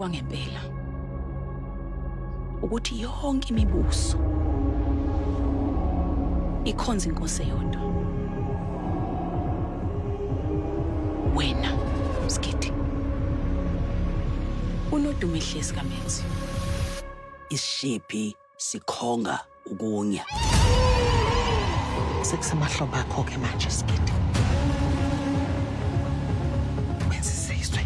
kwangempela ukuthi yonke imibuso ikhonza inkosi eyodwa. Wena Mskiti unodumihlezi kaMenzi. Isishiphi sikhonga ukunya. Sekusamahlobo akho ke manje Skiti. Wenzisizwe.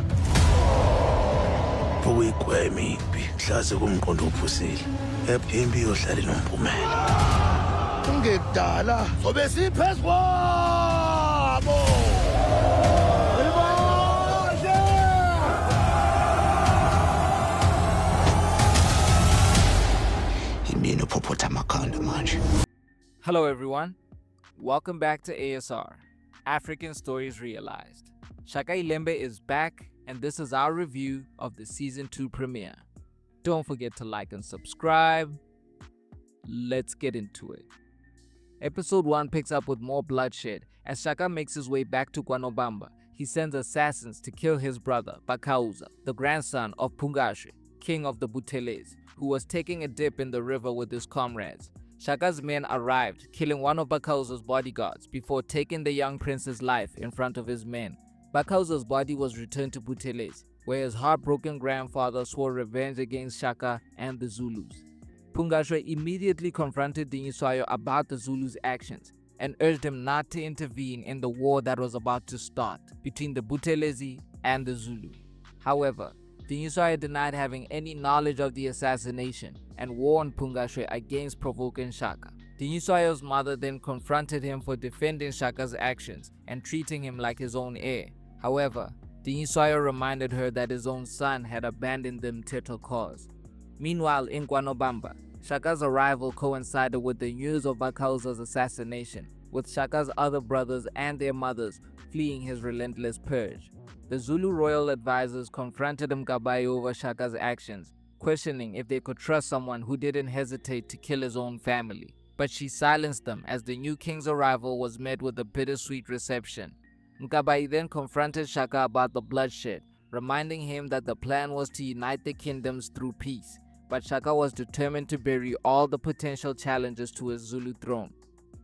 Ukuyigwema impi hlaze kumqondo ophusile. Ephimbi yohlala nomphumela. Ungedala sobe siphezulu kwabo. Hello everyone, welcome back to ASR, African Stories Realized. Shaka iLembe is back and this is our review of the Season 2 premiere. Don't forget to like and subscribe. Let's get into it. Episode 1 picks up with more bloodshed. As Shaka makes his way back to KwaNobamba, he sends assassins to kill his brother, Bhakhauza, the grandson of Phungashwe, king of the Bhuthelezi, who was taking a dip in the river with his comrades. Shaka's men arrived, killing one of Bhakhauza's bodyguards before taking the young prince's life in front of his men. Bhakhauza's body was returned to Bhuthelezi, where his heartbroken grandfather swore revenge against Shaka and the Zulus. Phungashwe immediately confronted Dingiswayo about the Zulus' actions and urged him not to intervene in the war that was about to start between the Bhuthelezi and the Zulu. However, Dingiswayo denied having any knowledge of the assassination and warned Phungashwe against provoking Shaka. Dingiswayo's mother then confronted him for defending Shaka's actions and treating him like his own heir. However, Dingiswayo reminded her that his own son had abandoned the Mteto cause. Meanwhile, in KwaNobamba, Shaka's arrival coincided with the news of Bhakhauza's assassination, with Shaka's other brothers and their mothers fleeing his relentless purge. The Zulu royal advisors confronted Mkabayi over Shaka's actions, questioning if they could trust someone who didn't hesitate to kill his own family. But she silenced them as the new king's arrival was met with a bittersweet reception. Mkabayi then confronted Shaka about the bloodshed, reminding him that the plan was to unite the kingdoms through peace. But Shaka was determined to bury all the potential challenges to his Zulu throne.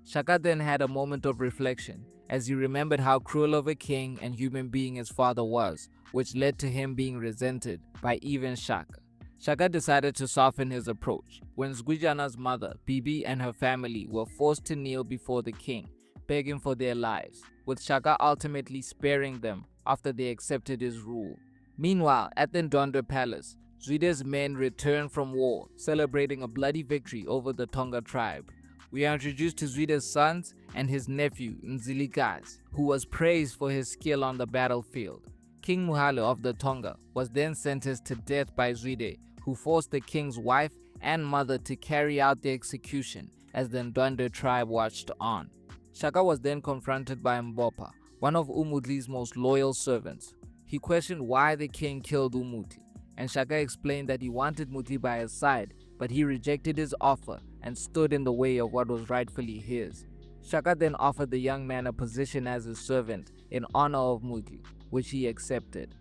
Shaka then had a moment of reflection as he remembered how cruel of a king and human being his father was, which led to him being resented by even Shaka. Shaka decided to soften his approach when Zwijana's mother, Bibi, and her family were forced to kneel before the king, begging for their lives, with Shaka ultimately sparing them after they accepted his rule. Meanwhile, at the Ndwandwe palace, Zwide's men returned from war, celebrating a bloody victory over the Tonga tribe. We are introduced to Zwide's sons and his nephew, Nzilikazi, who was praised for his skill on the battlefield. King Muhalo of the Tonga was then sentenced to death by Zwide, who forced the king's wife and mother to carry out the execution as the Ndwandwe tribe watched on. Shaka was then confronted by Mbopa, one of Umutli's most loyal servants. He questioned why the king killed Umutli, and Shaka explained that he wanted Mutli by his side, but he rejected his offer and stood in the way of what was rightfully his. Shaka then offered the young man a position as his servant in honor of Mutli, which he accepted.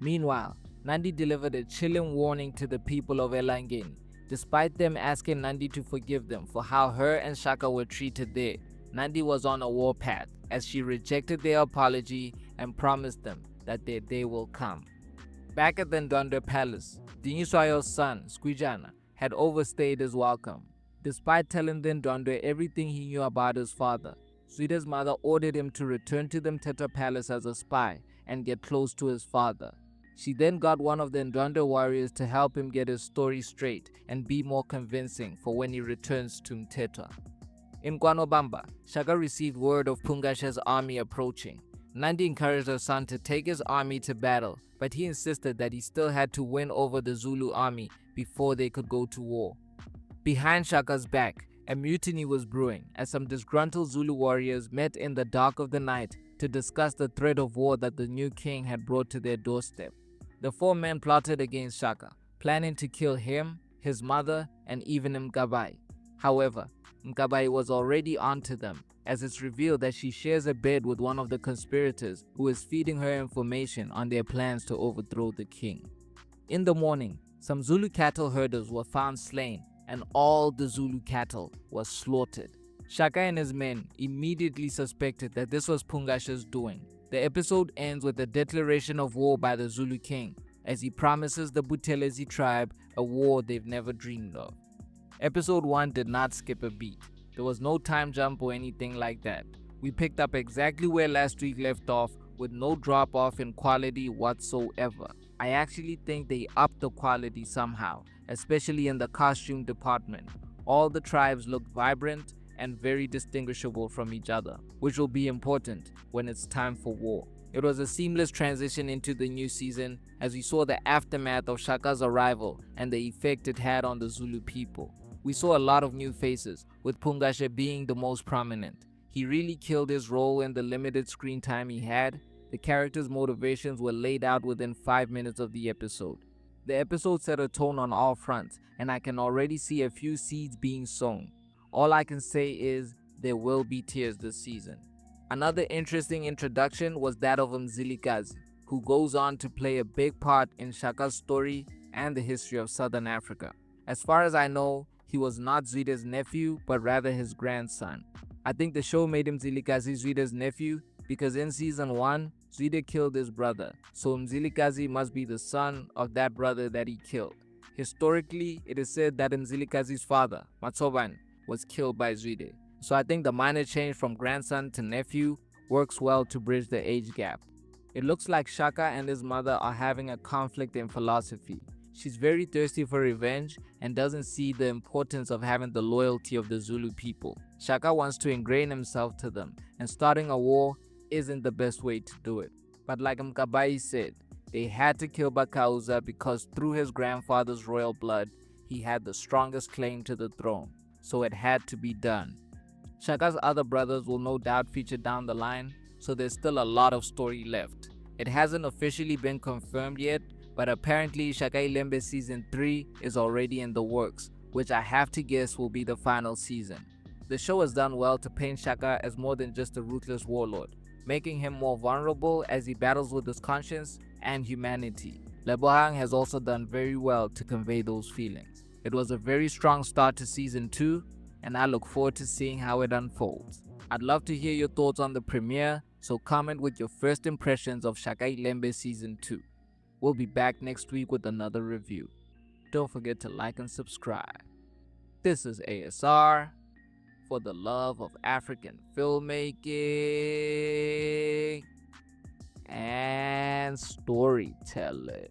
Meanwhile, Nandi delivered a chilling warning to the people of Elangeni. Despite them asking Nandi to forgive them for how her and Shaka were treated there, Nandi was on a warpath as she rejected their apology and promised them that their day will come. Back at the Ndwandwe palace, Dingiswayo's son, Zwijana, had overstayed his welcome. Despite telling the Ndwandwe everything he knew about his father, Zwide's mother ordered him to return to the Mteto palace as a spy and get close to his father. She then got one of the Ndwandwe warriors to help him get his story straight and be more convincing for when he returns to Mteto. In KwaNobamba, Shaka received word of Phungashwe's army approaching. Nandi encouraged her son to take his army to battle, but he insisted that he still had to win over the Zulu army before they could go to war. Behind Shaka's back, a mutiny was brewing as some disgruntled Zulu warriors met in the dark of the night to discuss the threat of war that the new king had brought to their doorstep. The four men plotted against Shaka, planning to kill him, his mother, and even Mkabayi. However, Mkabayi was already onto them, as it's revealed that she shares a bed with one of the conspirators who is feeding her information on their plans to overthrow the king. In the morning, some Zulu cattle herders were found slain and all the Zulu cattle was slaughtered. Shaka and his men immediately suspected that this was Pungashe's doing. The episode ends with a declaration of war by the Zulu king as he promises the Bhuthelezi tribe a war they've never dreamed of. Episode 1 did not skip a beat. There was no time jump or anything like that. We picked up exactly where last week left off with no drop off in quality whatsoever. I actually think they upped the quality somehow, especially in the costume department. All the tribes looked vibrant and very distinguishable from each other, which will be important when it's time for war. It was a seamless transition into the new season as we saw the aftermath of Shaka's arrival and the effect it had on the Zulu people. We saw a lot of new faces, with Pungashe being the most prominent. He really killed his role in the limited screen time he had. The character's motivations were laid out within 5 minutes of the episode. The episode set a tone on all fronts, and I can already see a few seeds being sown. All I can say is there will be tears this season. Another interesting introduction was that of Mzilikazi, who goes on to play a big part in Shaka's story and the history of Southern Africa. As far as I know, he was not Zwide's nephew, but rather his grandson. I think the show made Mzilikazi Zwide's nephew because in season 1, Zwide killed his brother, so Mzilikazi must be the son of that brother that he killed. Historically, it is said that Mzilikazi's father, Matsoban, was killed by Zwide. So I think the minor change from grandson to nephew works well to bridge the age gap. It looks like Shaka and his mother are having a conflict in philosophy. She's very thirsty for revenge and doesn't see the importance of having the loyalty of the Zulu people. Shaka wants to ingrain himself to them, and starting a war isn't the best way to do it. But like Mkabayi said, they had to kill Bhakhauza because through his grandfather's royal blood, he had the strongest claim to the throne. So it had to be done. Shaka's other brothers will no doubt feature down the line, so there's still a lot of story left. It hasn't officially been confirmed yet, but apparently Shaka iLembe season 3 is already in the works, which I have to guess will be the final season. The show has done well to paint Shaka as more than just a ruthless warlord, making him more vulnerable as he battles with his conscience and humanity. Lebohang has also done very well to convey those feelings. It was a very strong start to season 2, and I look forward to seeing how it unfolds. I'd love to hear your thoughts on the premiere, so comment with your first impressions of Shaka iLembe season 2. We'll be back next week with another review. Don't forget to like and subscribe. This is ASR for the love of African filmmaking and storytelling.